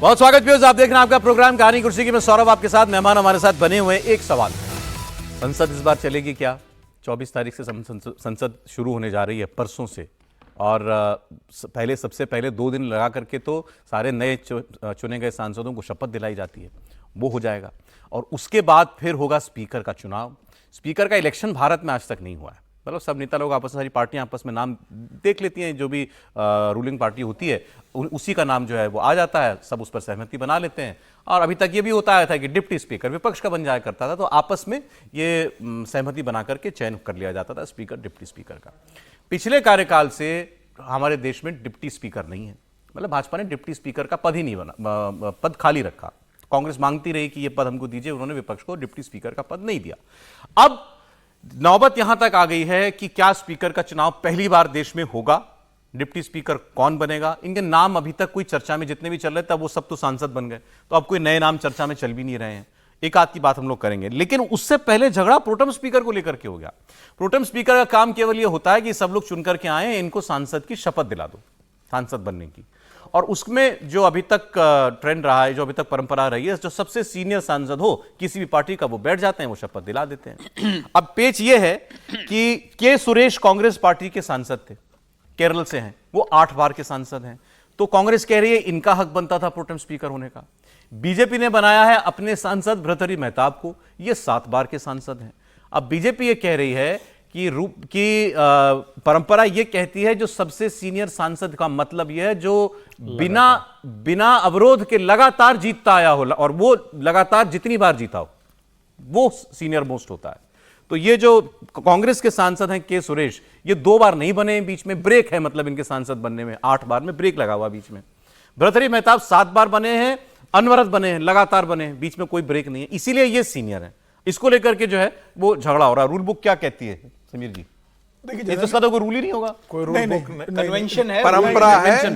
बहुत स्वागत व्यूअर्स, आप देख रहे हैं आपका प्रोग्राम कहानी कुर्सी की। मैं सौरभ आपके साथ, मेहमान हमारे साथ बने हुए हैं। एक सवाल, संसद इस बार चलेगी क्या? 24 तारीख से संसद शुरू होने जा रही है, परसों से। और सबसे पहले 2 दिन लगा करके तो सारे नए चुने गए सांसदों को शपथ दिलाई जाती है, वो हो जाएगा। और उसके बाद फिर होगा स्पीकर का चुनाव। स्पीकर का इलेक्शन भारत में आज तक नहीं हुआ है। मतलब सब नेता लोग आपस में, सारी पार्टियां आपस में नाम देख लेती हैं, जो भी रूलिंग पार्टी होती है उसी का नाम जो है वो आ जाता है, सब उस पर सहमति बना लेते हैं। और अभी तक ये भी होता आया था कि डिप्टी स्पीकर विपक्ष का बन जाया करता था, तो आपस में ये सहमति बना करके चयन कर लिया जाता था स्पीकर, डिप्टी स्पीकर का। पिछले कार्यकाल से हमारे देश में डिप्टी स्पीकर नहीं है। मतलब भाजपा ने डिप्टी स्पीकर का पद ही नहीं बना, पद खाली रखा। कांग्रेस मांगती रही कि ये पद हमको दीजिए, उन्होंने विपक्ष को डिप्टी स्पीकर का पद नहीं दिया। अब नौबत यहां तक आ गई है कि क्या स्पीकर का चुनाव पहली बार देश में होगा? डिप्टी स्पीकर कौन बनेगा? इनके नाम अभी तक कोई चर्चा में जितने भी चल रहे थे, वो सब तो सांसद बन गए, तो अब कोई नए नाम चर्चा में चल भी नहीं रहे हैं। एक आध की बात हम लोग करेंगे, लेकिन उससे पहले झगड़ा प्रोटेम स्पीकर को लेकर के हो गया। प्रोटेम स्पीकर का काम केवल यह होता है कि सब लोग चुन करके आए, इनको सांसद की शपथ दिला दो, सांसद बनने की। और उसमें जो अभी तक ट्रेंड रहा है, जो अभी तक परंपरा रही है, जो सबसे सीनियर सांसद हो किसी भी पार्टी का, वो बैठ जाते हैं, वो शपथ दिला देते हैं। अब पेच ये है कि के सुरेश कांग्रेस पार्टी के सांसद थे, केरल से हैं, वो 8 बार के सांसद हैं। तो कांग्रेस कह रही है इनका हक बनता था प्रोटेम स्पीकर होने का। बीजेपी ने बनाया है अपने सांसद भर्तृहरि मेहताब को, ये 7 बार के सांसद हैं। अब बीजेपी ये कह रही है कि परंपरा ये कहती है जो सबसे सीनियर सांसद का मतलब यह है जो बिना अवरोध के लगातार जीतता आया हो, और वो लगातार जितनी बार जीता हो वो सीनियर मोस्ट होता है। तो ये जो कांग्रेस के सांसद हैं के सुरेश, ये 2 बार नहीं बने, बीच में ब्रेक है, मतलब इनके सांसद बनने में 8 बार में ब्रेक लगा हुआ बीच में। भर्तृहरि मेहताब 7 बार बने हैं, अनवरत बने हैं, लगातार बने हैं, बीच में कोई ब्रेक नहीं है, इसीलिए ये सीनियर है। इसको लेकर के जो है वो झगड़ा हो रहा है। रूल बुक क्या कहती है समीर जी? देखिए, इसका तो कोई रूल ही नहीं होगा, कोई रूल बुक, कन्वेंशन है, परंपरा है,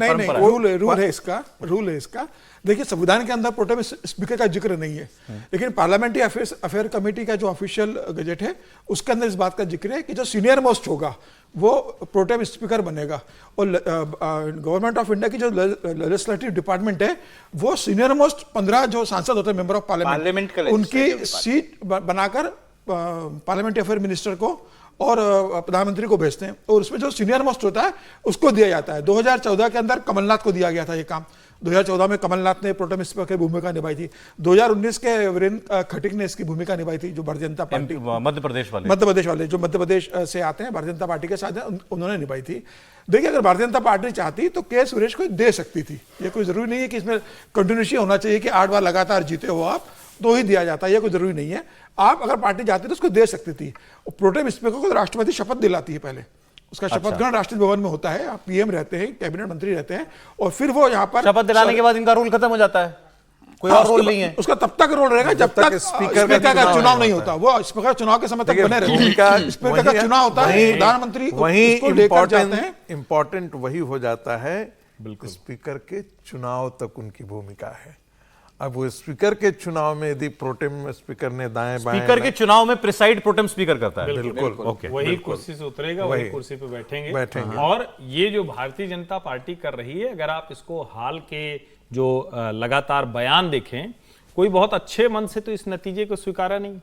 रूल है इसका। देखिए, संविधान के अंदर प्रोटेम स्पीकर का जिक्र नहीं है, लेकिन पार्लियामेंटरी अफेयर कमेटी का जो ऑफिशियल गजेट है उसके अंदर इस बात का जिक्र है कि जो सीनियर मोस्ट होगा वो प्रोटेम स्पीकर बनेगा। और गवर्नमेंट ऑफ इंडिया की जो लेजिस्लेटिव डिपार्टमेंट है वो सीनियर मोस्ट 15 जो सांसद होते हैं, मेंबर ऑफ पार्लियामेंट, उनकी सीट बनाकर पार्लियामेंट्री अफेयर मिनिस्टर को और प्रधानमंत्री को भेजते हैं, और उसमें जो सीनियर मोस्ट होता है उसको दिया जाता है। 2014 के अंदर कमलनाथ को दिया गया था ये काम। 2014 में कमलनाथ ने प्रोटेम स्पीकर की भूमिका निभाई थी। 2019 के वीरेंद्र खटीक ने इसकी भूमिका निभाई थी, जो भारतीय जनता पार्टी, मध्य प्रदेश वाले जो मध्य प्रदेश से आते हैं, भारतीय जनता पार्टी के साथ उन्होंने निभाई थी। देखिए, अगर भारतीय जनता पार्टी चाहती तो के सुरेश को दे सकती थी। ये कोई जरूरी नहीं है कि इसमें कंटिन्यूटी होना चाहिए कि 8 बार लगातार जीते हो आप तो ही दिया जाता है, ये कोई जरूरी नहीं है। आप अगर पार्टी चाहती तो उसको दे सकती थी। प्रोटेम स्पीकर को राष्ट्रपति शपथ दिलाती है पहले, उसका शपथ ग्रहण राष्ट्रपति भवन में होता है, आप पीएम रहते हैं, कैबिनेट मंत्री रहते हैं, और फिर वो यहाँ पर शपथ दिलाने के बाद इनका रोल खत्म हो जाता है, कोई और रोल नहीं है। उसका तब तक रोल रहेगा जब तक स्पीकर का चुनाव नहीं होता। वो स्पीकर चुनाव के समय तक बने रहेंगे। स्पीकर का चुनाव होता है, प्रधानमंत्री वही इंपॉर्टेंट वही हो जाता है। स्पीकर के चुनाव तक उनकी भूमिका है। अब वो स्पीकर के चुनाव में यदि प्रोटेम स्पीकर ने दाएं बाएं, स्पीकर के चुनाव में प्रिसाइड प्रोटेम स्पीकर करता है, बिल्कुल ओके, वही कुर्सी से उतरेगा, वही कुर्सी पे बैठेंगे। और ये जो भारतीय जनता पार्टी कर रही है, अगर आप इसको हाल के जो लगातार बयान देखें, कोई बहुत अच्छे मन से तो इस नतीजे को स्वीकारा नहीं।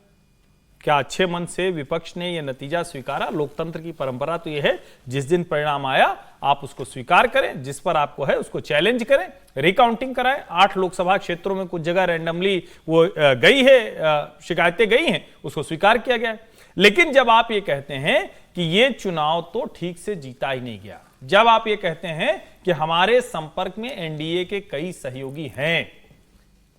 क्या अच्छे मन से विपक्ष ने यह नतीजा स्वीकारा? लोकतंत्र की परंपरा तो यह है, जिस दिन परिणाम आया आप उसको स्वीकार करें, जिस पर आपको है उसको चैलेंज करें, रिकाउंटिंग कराएं। 8 लोकसभा क्षेत्रों में कुछ जगह रैंडमली वो गई है, शिकायतें गई हैं, उसको स्वीकार किया गया है। लेकिन जब आप ये कहते हैं कि ये चुनाव तो ठीक से जीता ही नहीं गया, जब आप ये कहते हैं कि हमारे संपर्क में एनडीए के कई सहयोगी हैं,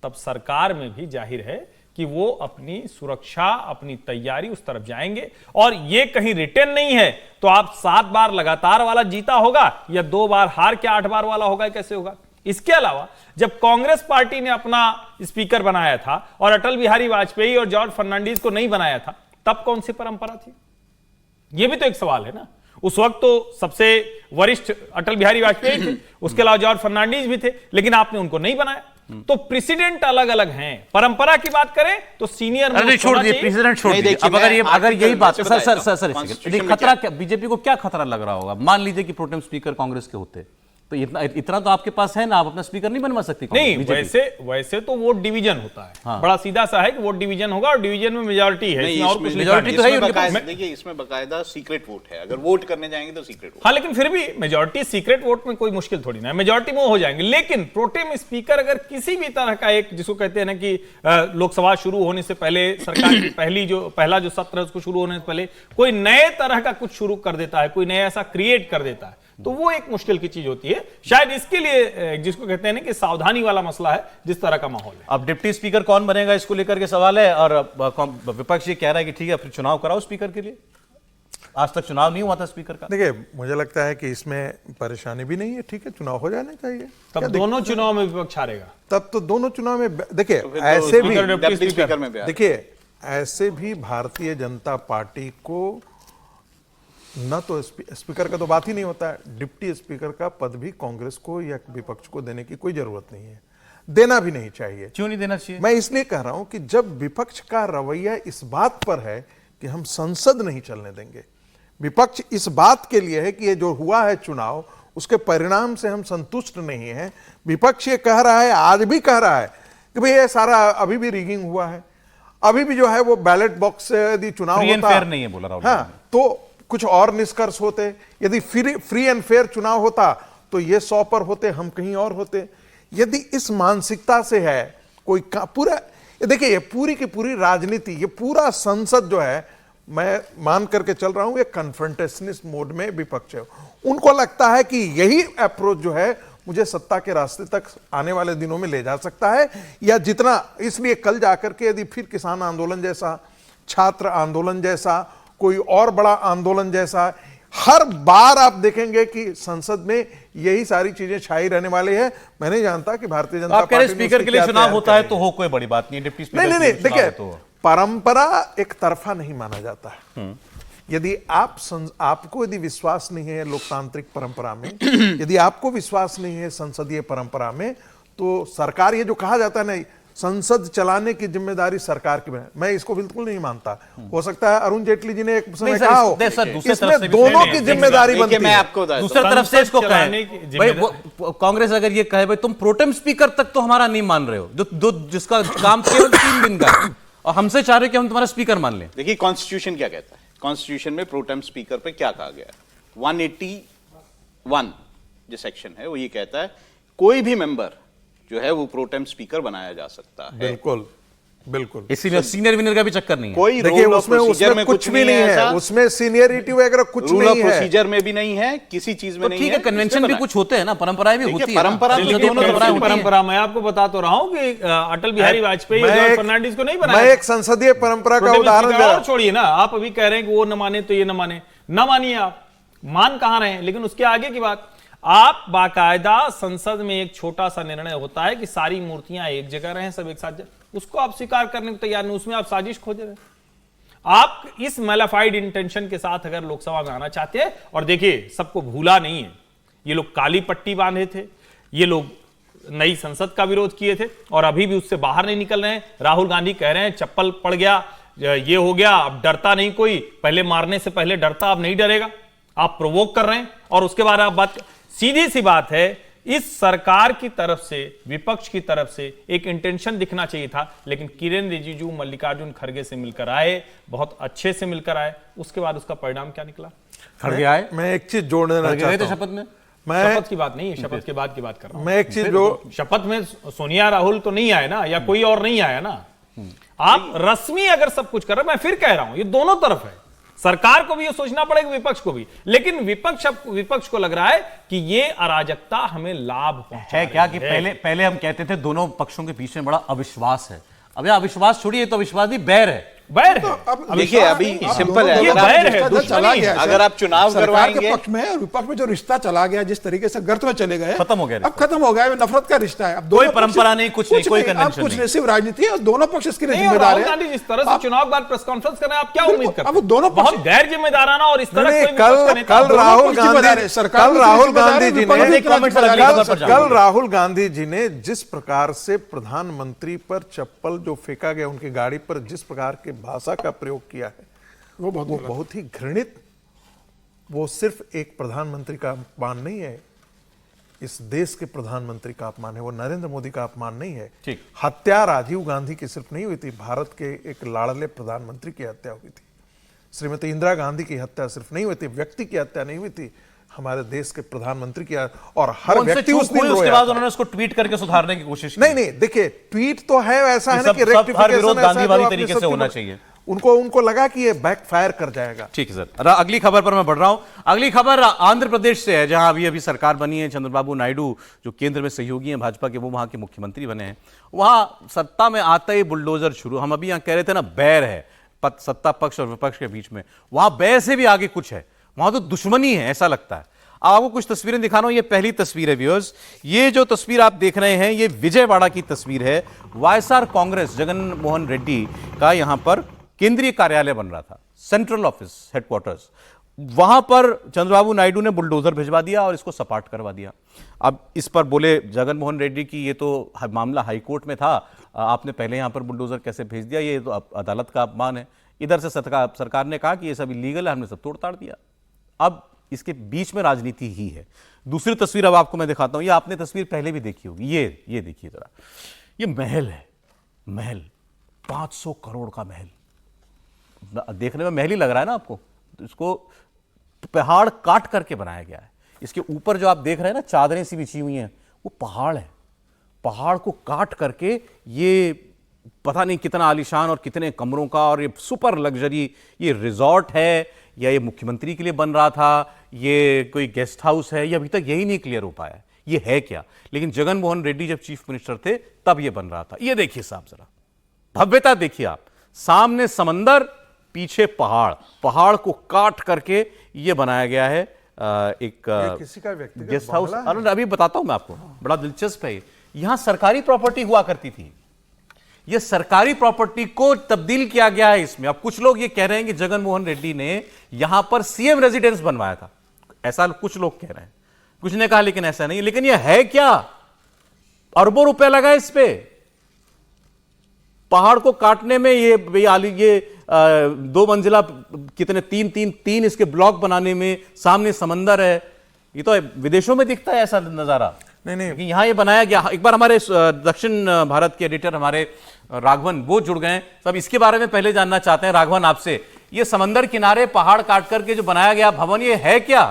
तब सरकार में भी जाहिर है कि वो अपनी सुरक्षा, अपनी तैयारी उस तरफ जाएंगे। और ये कहीं रिटर्न नहीं है तो आप 7 बार लगातार वाला जीता होगा या 2 बार हार के 8 बार वाला होगा, कैसे होगा? इसके अलावा जब कांग्रेस पार्टी ने अपना स्पीकर बनाया था और अटल बिहारी वाजपेयी और जॉर्ज फर्नांडीज को नहीं बनाया था, तब कौन सी परंपरा थी? यह भी तो एक सवाल है ना। उस वक्त तो सबसे वरिष्ठ अटल बिहारी वाजपेयी थे, उसके अलावा जॉर्ज फर्नांडीज भी थे, लेकिन आपने उनको नहीं बनाया। तो प्रेसिडेंट अलग अलग हैं। परंपरा की बात करें तो सीनियर छोड़ दिए, प्रेसिडेंट छोड़ दिए। अब अगर यही बात, सर खतरा क्या बीजेपी को, क्या खतरा लग रहा होगा? मान लीजिए कि प्रोटेम स्पीकर कांग्रेस के होते, तो इतना तो आपके पास है ना, आप अपना स्पीकर नहीं बनवा सकती? नहीं, वैसे तो वोट डिवीजन होता है। हाँ। बड़ा सीधा सा है कि वोट डिवीजन होगा और डिवीजन में मेजॉरिटी है, इसमें और कुछ मेजॉरिटी तो है उनके पास। देखिए इसमें बकायदा सीक्रेट वोट है, अगर वोट करने जाएंगे तो सीक्रेट वोट। हाँ, लेकिन फिर भी मेजॉरिटी सीक्रेट वोट में कोई मुश्किल थोड़ी ना है, मेजॉरिटी में हो जाएंगे। लेकिन प्रोटेम स्पीकर अगर किसी भी तरह का एक, जिसको कहते हैं ना कि लोकसभा शुरू होने से पहले, सरकार की पहला जो सत्र है उसको शुरू होने से पहले कोई नए तरह का कुछ शुरू कर देता है, कोई नया ऐसा क्रिएट कर देता है, तो वो एक मुश्किल की चीज होती है। शायद इसके लिए जिसको कहते हैं ना कि सावधानी वाला मसला है, जिस तरह का माहौल है। अब डिप्टी स्पीकर कौन बनेगा इसको लेकर के सवाल है, और विपक्ष ये कह रहा है कि ठीक है फिर चुनाव कराओ स्पीकर के लिए। आज तक चुनाव नहीं हुआ था स्पीकर का। देखिए, मुझे लगता है कि इसमें परेशानी भी नहीं है, ठीक है, चुनाव हो जाने चाहिए। तब दोनों चुनाव में विपक्ष हारेगा। तब तो दोनों चुनाव में देखिए ऐसे भी, देखिए ऐसे भी भारतीय जनता पार्टी को न तो स्पीकर का तो बात ही नहीं होता है, डिप्टी स्पीकर का पद भी कांग्रेस को या विपक्ष को देने की कोई जरूरत नहीं है, देना भी नहीं चाहिए। क्यों नहीं देना चाहिए? मैं इसलिए कह रहा हूं कि जब विपक्ष का रवैया इस बात पर है कि हम संसद नहीं चलने देंगे, विपक्ष इस बात के लिए है कि ये जो हुआ है चुनाव, उसके परिणाम से हम संतुष्ट नहीं है। विपक्ष ये कह रहा है, आज भी कह रहा है कि भाई ये सारा अभी भी रिगिंग हुआ है, अभी भी जो है वो बैलेट बॉक्स से यदि चुनाव होता नहीं है, बोला राहुल। हाँ, तो कुछ और निष्कर्ष होते। यदि फ्री एंड फेयर चुनाव होता तो ये 100 पर होते, हम कहीं और होते। यदि इस मानसिकता से है कोई पूरा, देखिए ये पूरी की पूरी राजनीति, ये पूरा संसद जो है, मैं मान करके चल रहा हूं ये कन्फ्रंटेशनिस्ट मोड में विपक्ष है। उनको लगता है कि यही अप्रोच जो है मुझे सत्ता के रास्ते तक आने वाले दिनों में ले जा सकता है, या जितना, इसलिए कल जाकर के यदि फिर किसान आंदोलन जैसा, छात्र आंदोलन जैसा, कोई और बड़ा आंदोलन जैसा, हर बार आप देखेंगे कि संसद में यही सारी चीजें छाई रहने वाली है। मैं नहीं जानता कि भारतीय जनता पार्टी स्पीकर के लिए चुनाव होता है तो हो, कोई बड़ी बात नहीं, डिप्टी स्पीकर नहीं, देखिए परंपरा एक तरफा नहीं माना जाता है। यदि आपको यदि विश्वास नहीं है लोकतांत्रिक परंपरा में, यदि आपको विश्वास नहीं है संसदीय परंपरा में, तो सरकार, ये जो कहा जाता है ना संसद चलाने की जिम्मेदारी सरकार की, मैं इसको बिल्कुल नहीं मानता। हो सकता है अरुण जेटली जी ने एक समय कहा हो, इसमें दोनों की जिम्मेदारी बनती है। मैं आपको दूसरी तरफ से इसको कहें भाई, कांग्रेस अगर ये कहे भाई तुम प्रोटेम स्पीकर तक तो हमारा नहीं मान रहे हो, जो जिसका काम केवल 3 दिन का है, और हमसे चाह रहे हो कि हम तुम्हारा स्पीकर मान लें। देखिए कॉन्स्टिट्यूशन क्या कहता है, कॉन्स्टिट्यूशन में प्रोटेम स्पीकर पे क्या कहा गया है, 181 जो सेक्शन है वो ये कहता है कोई भी मेंबर जो है वो प्रोटेम स्पीकर बनाया जा सकता है। बिल्कुल बिल्कुल, इसीलिए सीनियर विनर का भी चक्कर नहीं है। कोई देखिए उसमें कुछ भी नहीं है, उसमें सीनियरिटी वगैरह कुछ नहीं है, प्रोसीजर में भी नहीं है, किसी चीज में नहीं है। ठीक है, कन्वेंशन भी कुछ होते हैं ना, परंपराएं भी होती है। परंपरा मैं आपको बता तो रहा हूं कि अटल बिहारी वाजपेयी और फर्नांडिस को नहीं बनाया। मैं एक संसदीय परंपरा का उदाहरण छोड़िए ना, आप अभी कह रहे हैं कि वो न माने तो ये न माने, न मानिए आप, मान कहां रहे हैं, लेकिन उसके आगे की बात, आप बाकायदा संसद में एक छोटा सा निर्णय होता है कि सारी मूर्तियां एक जगह रहें, सब एक साथ, उसको आप स्वीकार करने को तैयार नहीं, उसमें आप साजिश खोज रहे हैं। आप इस मैलाफाइड इंटेंशन के साथ अगर लोकसभा में आना चाहते हैं, और देखिए सबको भूला नहीं है, ये लोग काली पट्टी बांधे थे, ये लोग नई संसद का विरोध किए थे और अभी भी उससे बाहर नहीं निकल रहे हैं। राहुल गांधी कह रहे हैं चप्पल पड़ गया, ये हो गया, अब डरता नहीं कोई, पहले मारने से पहले डरता, अब नहीं डरेगा। आप प्रोवोक कर रहे हैं और उसके बाद आप बात, सीधी सी बात है, इस सरकार की तरफ से, विपक्ष की तरफ से एक इंटेंशन दिखना चाहिए था, लेकिन किरेन रिजिजू मल्लिकार्जुन खड़गे से मिलकर आए, बहुत अच्छे से मिलकर आए, उसके बाद उसका परिणाम क्या निकला? खड़गे आए, मैं एक चीज जोड़ देना चाहता हूं, शपथ में, शपथ की बात नहीं, शपथ के बाद की बात कर रहा हूं मैं। एक चीज जो शपथ में सोनिया राहुल तो नहीं आए ना, या कोई और नहीं आया ना, आप रस्मी अगर सब कुछ कर रहे हैं, मैं फिर कह रहा हूं ये दोनों तरफ है, सरकार को भी ये सोचना पड़ेगा, विपक्ष को भी, लेकिन विपक्ष को लग रहा है कि ये अराजकता हमें लाभ पहुंचा है क्या, कि पहले हम कहते थे दोनों पक्षों के बीच में बड़ा अविश्वास है, अब यह अविश्वास छोड़िए, तो अविश्वास नहीं, बैर है। बैर है। देखिए अभी सिंपल है, अगर आप चुनाव करवाएंगे, पक्ष में और विपक्ष में जो रिश्ता चला गया, जिस तरीके से गर्त में चले गए, खत्म हो गया, अब खत्म हो गया, नफरत का रिश्ता है। अब कोई परंपरा नहीं, कुछ नहीं, कोई कन्वेंशन नहीं, सिर्फ राजनीति है, और दोनों पक्ष इसके लिए जिम्मेदार है। राहुल गांधी जिस तरह से चुनाव बाद प्रेस कॉन्फ्रेंस कर रहे हैं, आप क्या उम्मीद करते हैं? अब दोनों बहुत गैर जिम्मेदाराना और इस तरह कल राहुल गांधी जी ने जिस प्रकार से प्रधानमंत्री पर चप्पल जो फेंका गया उनकी गाड़ी पर, जिस प्रकार की भाषा का प्रयोग किया है, वो बहुत ही घृणित, वो सिर्फ एक प्रधानमंत्री का अपमान नहीं है, इस देश के प्रधानमंत्री का अपमान है, वो नरेंद्र मोदी का अपमान नहीं है। ठीक। हत्या राजीव गांधी की सिर्फ नहीं हुई थी, भारत के एक लाड़ले प्रधानमंत्री की हत्या हुई थी। श्रीमती इंदिरा गांधी की हत्या सिर्फ नहीं हुई थी, व्यक्ति की हत्या नहीं हुई थी, हमारे देश के प्रधानमंत्री की। और हर उनसे व्यक्ति चूक उस दिन हुई, उसके रोया बाद था। उन्होंने उसको ट्वीट करके सुधारने की कोशिश की। नहीं नहीं, देखिए ट्वीट तो है, ऐसा है ना सब- कि सब हर rectification विरोध ऐसा है गांधीवादी जो अपने तरीके से सबके होना लोग- चाहिए। उनको लगा कि ये बैकफायर कर जाएगा। ठीक है सर। अगली खबर पर मैं बढ़ रहा हूं। अगली खबर आंध्र प्रदेश से है, जहां अभी अभी सरकार बनी है। चंद्रबाबू नायडू जो केंद्र में सहयोगी हैं भाजपा के, वो वहां के मुख्यमंत्री बने हैं। वहां सत्ता में आते ही बुलडोजर शुरू। हम अभी यहां कह रहे थे ना, बैर है सत्ता पक्ष और विपक्ष के बीच में, वहां बैर से भी आगे कुछ है, वहां तो दुश्मनी है ऐसा लगता है। अब आपको कुछ तस्वीरें दिखा रहा हूं। ये पहली तस्वीर है व्यूअर्स। ये जो तस्वीर आप देख रहे हैं, ये विजयवाड़ा की तस्वीर है। वाईएसआर कांग्रेस जगन मोहन रेड्डी का यहां पर केंद्रीय कार्यालय बन रहा था, सेंट्रल ऑफिस हेडक्वार्टर्स। वहां पर चंद्रबाबू नायडू ने बुलडोजर भिजवा दिया और इसको सपाट करवा दिया। अब इस पर बोले जगन मोहन रेड्डी की ये तो मामला हाईकोर्ट में था, आपने पहले यहां पर बुलडोजर कैसे भेज दिया, ये तो अदालत का अपमान है। इधर से सरकार ने कहा कि ये सब इलीगल है, हमने सब तोड़ ताड़ दिया। अब इसके बीच में राजनीति ही है। दूसरी तस्वीर अब आपको मैं दिखाता हूं। ये आपने तस्वीर पहले भी देखी होगी। ये देखिए जरा, ये महल है, महल 500 करोड़ का महल। देखने में महल ही लग रहा है ना आपको। तो इसको पहाड़ काट करके बनाया गया है। इसके ऊपर जो आप देख रहे हैं ना, चादरें सी बिछी हुई हैं, वो पहाड़ है। पहाड़ को काट करके ये पता नहीं कितना आलीशान और कितने कमरों का, और ये सुपर लग्जरी, ये रिजॉर्ट है या ये मुख्यमंत्री के लिए बन रहा था, ये कोई गेस्ट हाउस है, ये अभी तक यही नहीं क्लियर हो पाया ये है क्या। लेकिन जगन मोहन रेड्डी जब चीफ मिनिस्टर थे तब ये बन रहा था। ये देखिए साहब, जरा भव्यता देखिए आप। सामने समंदर, पीछे पहाड़, पहाड़ को काट करके ये बनाया गया है एक किसी का व्यक्तिगत गेस्ट हाउस। बंगला है। अभी बताता हूं मैं आपको, बड़ा दिलचस्प है। यहां सरकारी प्रॉपर्टी हुआ करती थी, ये सरकारी प्रॉपर्टी को तब्दील किया गया है इसमें। अब कुछ लोग ये कह रहे हैं कि जगन मोहन रेड्डी ने यहां पर सीएम रेजिडेंस बनवाया था, ऐसा कुछ लोग कह रहे हैं। कुछ ने कहा लेकिन ऐसा नहीं। लेकिन ये है क्या? अरबों रुपए लगा इस पे। पहाड़ को काटने में ये 2 मंजिला कितने तीन इसके ब्लॉक बनाने में, सामने समंदर है। ये तो विदेशों में दिखता है ऐसा नजारा। नहीं यहां ये बनाया गया। एक बार हमारे दक्षिण भारत के एडिटर हमारे राघवन वो जुड़ गए, सब इसके बारे में पहले जानना चाहते हैं। राघवन, आपसे, ये समंदर किनारे पहाड़ काट करके जो बनाया गया भवन, ये है क्या?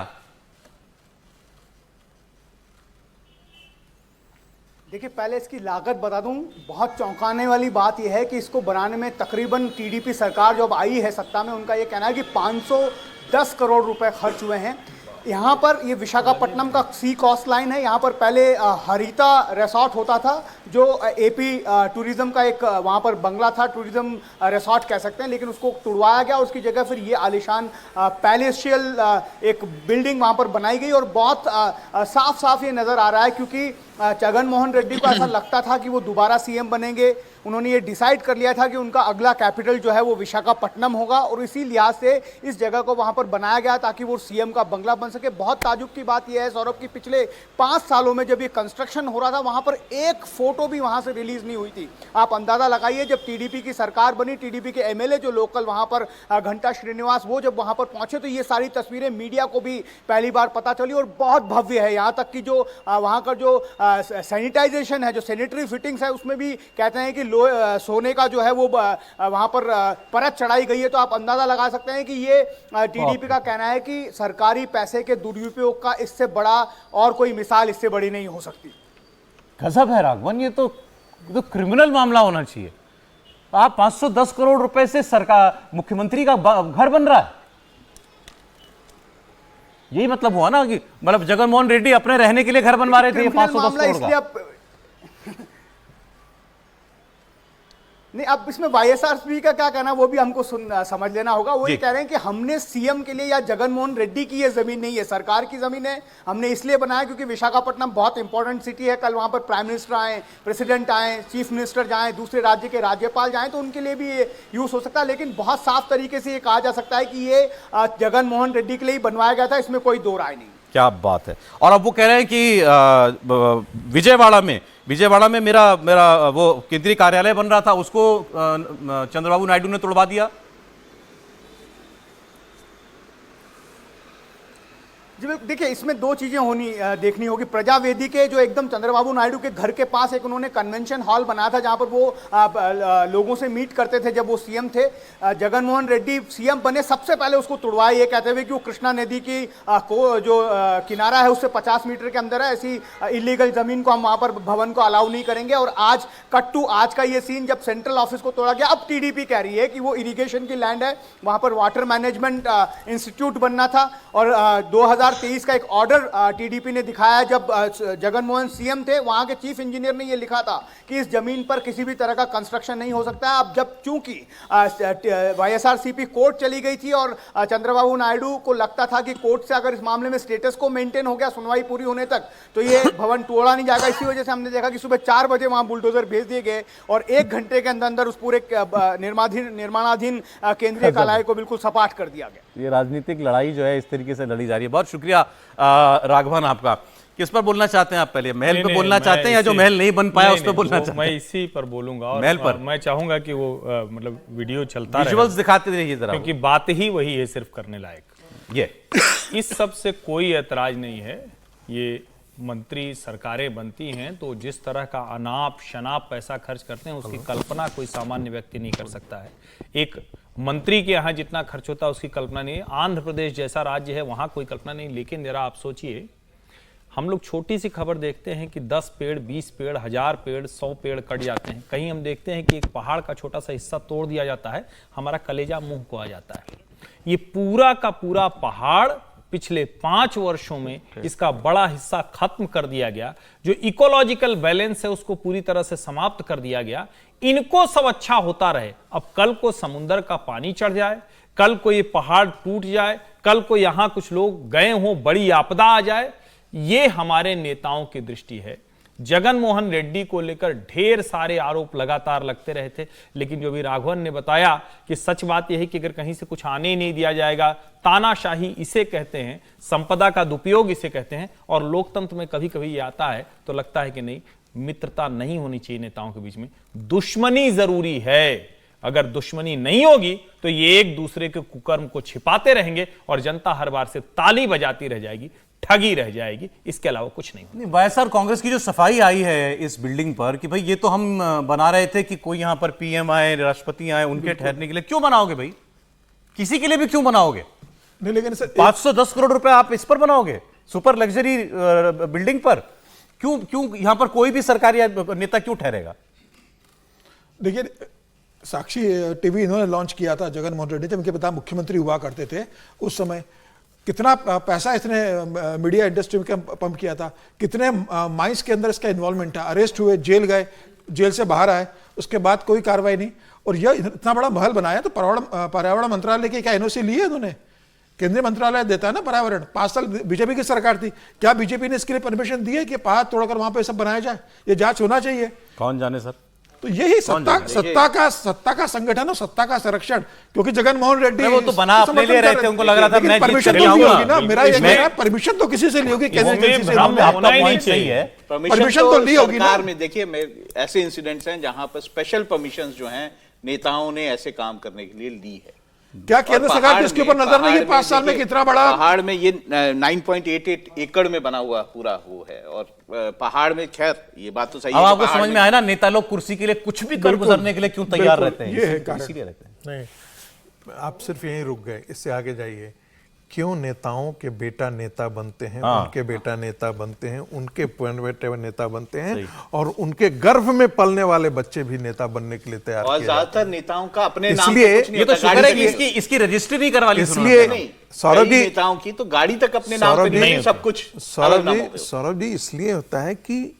देखिए, पहले इसकी लागत बता दूं। बहुत चौंकाने वाली बात यह है कि इसको बनाने में तकरीबन टीडीपी सरकार जब आई है सत्ता में, उनका यह कहना है कि 510 करोड़ रुपए खर्च हुए हैं। यहाँ पर ये विशाखापट्टनम का सी कोस्ट लाइन है। यहाँ पर पहले हरिता रिसॉर्ट होता था, जो एपी टूरिज्म का एक वहाँ पर बंगला था, टूरिज्म रिसॉर्ट कह सकते हैं, लेकिन उसको तुड़वाया गया। उसकी जगह फिर ये आलिशान पैलेशियल एक बिल्डिंग वहाँ पर बनाई गई। और बहुत साफ साफ ये नज़र आ रहा है, क्योंकि जगन मोहन रेड्डी को ऐसा लगता था कि वो दोबारा सीएम बनेंगे। उन्होंने ये डिसाइड कर लिया था कि उनका अगला कैपिटल जो है वो विशाखापट्टनम होगा, और इसी लिहाज से इस जगह को वहां पर बनाया गया ताकि वो सीएम का बंगला बन सके। बहुत ताजुब की बात यह है सौरभ, की पिछले 5 सालों में जब ये कंस्ट्रक्शन हो रहा था, वहां पर एक फोटो भी वहां से रिलीज नहीं हुई थी। आप अंदाजा लगाइए, जब टीडीपी की सरकार बनी, टीडीपी के एमएलए जो लोकल वहां पर घंटा श्रीनिवास, वो जब वहां पर पहुंचे तो ये सारी तस्वीरें मीडिया को भी पहली बार पता चली। और बहुत भव्य है, यहाँ तक कि जो वहां का जो सैनिटाइजेशन है, जो सैनिटरी फिटिंग्स है, उसमें भी कहते हैं कि सोने का जो है वो वहां पर परत चढ़ाई गई है। तो आप अंदाजा लगा सकते हैं कि ये टीडीपी का कहना है कि सरकारी पैसे के दुरुपयोग का इससे बड़ा और कोई मिसाल इससे बड़ी नहीं हो सकती। गजब है राघवन, ये तो क्रिमिनल मामला होना चाहिए। आप 510 करोड़ रुपए से सरकार, मुख्यमंत्री का घर बन रहा है। यही मतलब हुआ ना, कि मतलब जगन मोहन रेड्डी अपने रहने के लिए घर बनवा रहे थे। ये 510 करोड़ का नहीं। अब इसमें वाईएसआरसीपी का क्या कहना, वो भी हमको समझ लेना होगा। वो ये कह रहे हैं कि हमने सीएम के लिए या जगन मोहन रेड्डी की ये जमीन नहीं है, सरकार की जमीन है। हमने इसलिए बनाया क्योंकि विशाखापट्टनम बहुत इंपॉर्टेंट सिटी है। कल वहां पर प्राइम मिनिस्टर आए, प्रेसिडेंट आए, चीफ मिनिस्टर जाएं, दूसरे राज्य के राज्यपाल जाएं, तो उनके लिए भी ये यूज हो सकता है। लेकिन बहुत साफ तरीके से ये कहा जा सकता है कि ये जगन मोहन रेड्डी के लिए ही बनवाया गया था, इसमें कोई दो राय नहीं। क्या बात है। और अब वो कह रहे हैं कि विजयवाड़ा में मेरा वो केंद्रीय कार्यालय बन रहा था, उसको चंद्रबाबू नायडू ने तोड़वा दिया। देखिए इसमें दो चीजें देखनी होगी। प्रजावेदी के जो एकदम चंद्रबाबू नायडू के घर के पास एक उन्होंने कन्वेंशन हॉल बनाया था जहां पर वो लोगों से मीट करते थे जब वो सीएम थे। जगनमोहन रेड्डी सीएम बने सबसे पहले उसको तुड़वाया, ये कहते हुए कि वो कृष्णा नदी की जो किनारा है उससे 50 मीटर के अंदर है, ऐसी इलीगल जमीन को हम वहां पर भवन को अलाउ नहीं करेंगे। और आज कट टू आज का ये सीन जब सेंट्रल ऑफिस को तोड़ा गया, अब टीडीपी कह रही है कि वो इरिगेशन की लैंड है, वहां पर वाटर मैनेजमेंट इंस्टीट्यूट बनना था। और 2023 का एक ऑर्डर टीडीपी ने दिखाया जब जगनमोहन सीएम थे, वहां के चीफ इंजीनियर ने यह लिखा था कि इस जमीन पर किसी भी तरह का कंस्ट्रक्शन नहीं हो सकता है। अब जब चूंकि वाईएसआरसीपी कोर्ट चली गई थी और चंद्रबाबू नायडू को लगता था कि कोर्ट से अगर इस मामले में स्टेटस को मेंटेन हो गया सुनवाई पूरी होने तक तो ये भवन तोड़ा नहीं जाएगा, इसी वजह से हमने देखा कि सुबह 4 बजे वहां बुलडोजर भेज दिए गए और 1 घंटे के अंदर अंदर उस पूरे निर्माणाधीन केंद्रीय कार्यालय को बिल्कुल सपाट कर दिया गया। ये राजनीतिक लड़ाई जो है इस तरीके से लड़ी जा रही है। बहुत शुक्रिया राघवन आपका। किस पर बोलना चाहते हैं आप? पहले महल पे बोलना चाहते हैं या जो महल नहीं बन पाया उस पर बोलना चाहते हैं? मैं इसी पर बोलूंगा और महल पर मैं चाहूंगा कि वो मतलब वीडियो चलता रहे, विजुअल्स दिखाते रहिए जरा, क्योंकि बात ही वही है सिर्फ करने लायक। ये इस सब से कोई ऐतराज नहीं है। ये मंत्री सरकारें बनती हैं तो जिस तरह का अनाप शनाप पैसा खर्च करते हैं उसकी कल्पना कोई सामान्य व्यक्ति नहीं कर सकता है। एक मंत्री के यहाँ जितना खर्च होता है उसकी कल्पना नहीं है। आंध्र प्रदेश जैसा राज्य है वहां कोई कल्पना नहीं। लेकिन जरा आप सोचिए, हम लोग छोटी सी खबर देखते हैं कि 10 पेड़ 20 पेड़ 1000 पेड़ 100 पेड़ कट जाते हैं। कहीं हम देखते हैं कि एक पहाड़ का छोटा सा हिस्सा तोड़ दिया जाता है, हमारा कलेजा मुंह को आ जाता है। ये पूरा का पूरा पहाड़ पिछले 5 वर्षों में इसका बड़ा हिस्सा खत्म कर दिया गया। जो इकोलॉजिकल बैलेंस है उसको पूरी तरह से समाप्त कर दिया गया। इनको सब अच्छा होता रहे, अब कल को समुद्र का पानी चढ़ जाए, कल को ये पहाड़ टूट जाए, कल को यहां कुछ लोग गए हों, बड़ी आपदा आ जाए, ये हमारे नेताओं की दृष्टि है। जगनमोहन रेड्डी को लेकर ढेर सारे आरोप लगातार लगते रहे थे, लेकिन जो भी राघवन ने बताया कि सच बात यह है कि अगर कहीं से कुछ आने ही नहीं दिया जाएगा, तानाशाही इसे कहते हैं, संपदा का दुरुपयोग इसे कहते हैं। और लोकतंत्र में कभी कभी ये आता है तो लगता है कि नहीं, मित्रता नहीं होनी चाहिए नेताओं के बीच में, दुश्मनी जरूरी है। अगर दुश्मनी नहीं होगी तो ये एक दूसरे के कुकर्म को छिपाते रहेंगे और जनता हर बार से ताली बजाती रह जाएगी, ठगी रह जाएगी, इसके अलावा कुछ नहीं। वाईएसआर कांग्रेस की जो सफाई आई है इस बिल्डिंग पर कि भाई ये तो हम बना रहे थे कि कोई यहां पर पीएम आए, राष्ट्रपति आए, उनके ठहरने के लिए, क्यों बनाओगे भाई? किसी के लिए भी क्यों बनाओगे? नहीं, लेकिन सर 510 करोड़ रुपए आप इस पर बनाओगे, सुपर लग्जरी बिल्डिंग पर? क्यों यहां पर कोई भी सरकारी नेता क्यों ठहरेगा? देखिए, साक्षी टीवी इन्होंने लॉन्च किया था जगनमोहन रेड्डी जब इनके पिता मुख्यमंत्री हुआ करते थे। उस समय कितना पैसा इसने मीडिया इंडस्ट्री में पंप किया था, कितने माइंस के अंदर इसका इन्वॉल्वमेंट था, अरेस्ट हुए, जेल गए, जेल से बाहर आए, उसके बाद कोई कार्रवाई नहीं। और यह इतना बड़ा महल बनाया तो पर्यावरण मंत्रालय की क्या एनओसी ली है इन्होंने? केंद्रीय मंत्रालय देता है ना पर्यावरण। 5 साल बीजेपी की सरकार थी, क्या बीजेपी ने इसके लिए परमिशन दी है कि पहाड़ तोड़कर वहां पे सब बनाया जाए? ये जांच होना चाहिए। कौन जाने सर। तो यही सत्ता का संगठन और सत्ता का संरक्षण, क्योंकि जगनमोहन रेड्डी वो तो बना अपने लिए रहे थे, उनको लग रहा था मैं परमिशन तो ली होगी ना। मेरा ये कहना है परमिशन तो किसी से ली होगी, केंद्र एजेंसी से परमिशन तो ली होगी ना। में देखिए ऐसे इंसिडेंट्स हैं जहां पर स्पेशल परमिशंस जो हैं नेताओं ने ऐसे काम करने के लिए ली है। क्या केंद्र सरकार इसके ऊपर नजर नहीं है? 5 साल में कितना बड़ा पहाड़ में ये 9.88 एकड़ में बना हुआ पूरा वो है। और पहाड़ में खैर ये बात तो सही है, आपको समझ में आया ना, नेता लोग कुर्सी के लिए कुछ भी कर गुजरने के लिए क्यों तैयार रहते हैं? ये है इसीलिए रहते हैं। नहीं, आप सिर्फ यहीं रुक गए, इससे आगे जाइए। क्यों नेताओं के बेटा नेता बनते हैं, उनके बेटा नेता बनते हैं, उनके बेटे नेता बनते हैं, और उनके गर्भ में पलने वाले बच्चे भी नेता बनने के लिए तैयार और ज्यादातर नेताओं का अपने नाम इसलिए पे कुछ नहीं ये तो होता, शुक्र है गाड़ी कि इसकी रजिस्ट्री नहीं करवा ली। इसलिए सौरभ जी, नेताओं की तो गाड़ी तक अपने नाम पे नहीं, सब कुछ अलग नामों पे। सौरभ जी, इसलिए होता है कि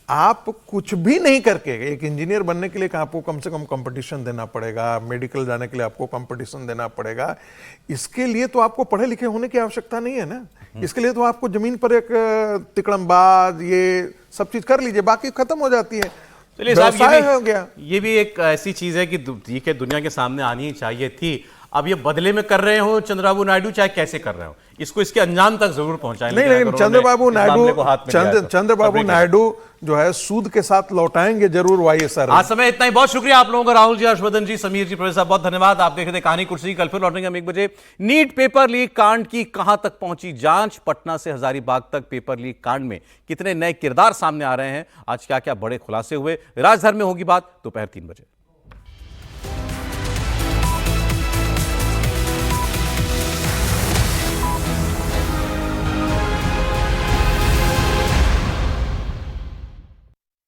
आप कुछ भी नहीं करके, एक इंजीनियर बनने के लिए आपको कम से कम कंपटीशन देना पड़ेगा, मेडिकल जाने के लिए आपको कंपटीशन देना पड़ेगा। इसके लिए तो आपको पढ़े लिखे होने की आवश्यकता नहीं है ना। इसके लिए तो आपको जमीन पर एक तिकड़मबाज ये सब चीज कर लीजिए, बाकी खत्म हो जाती है। चलिए साहब, ये भी एक ऐसी चीज है कि दुनिया के सामने आनी ही चाहिए थी। अब ये बदले में कर रहे हो चंद्रबाबू नायडू, चाहे कैसे कर रहे हो, इसको इसके अंजाम तक जरूर पहुंचाएं। नहीं, लेकिन चंद्रबाबू नायडू जो है सूद के साथ लौटाएंगे जरूर वाईएसआर। आज समय इतना ही, बहुत शुक्रिया आप लोगों का, राहुल जी, हर्षवर्धन जी, समीर जी, प्रोफेसर साहब, बहुत धन्यवाद। आप देख रहे थे कहानी कुर्सी। कल फिर लौटेंगे हम 1 बजे। नीट पेपर लीक कांड की कहां तक पहुंची जांच, पटना से हजारीबाग तक पेपर लीक कांड में कितने नए किरदार सामने आ रहे हैं, आज क्या क्या बड़े खुलासे हुए, राजधर में होगी बात दोपहर 3 बजे।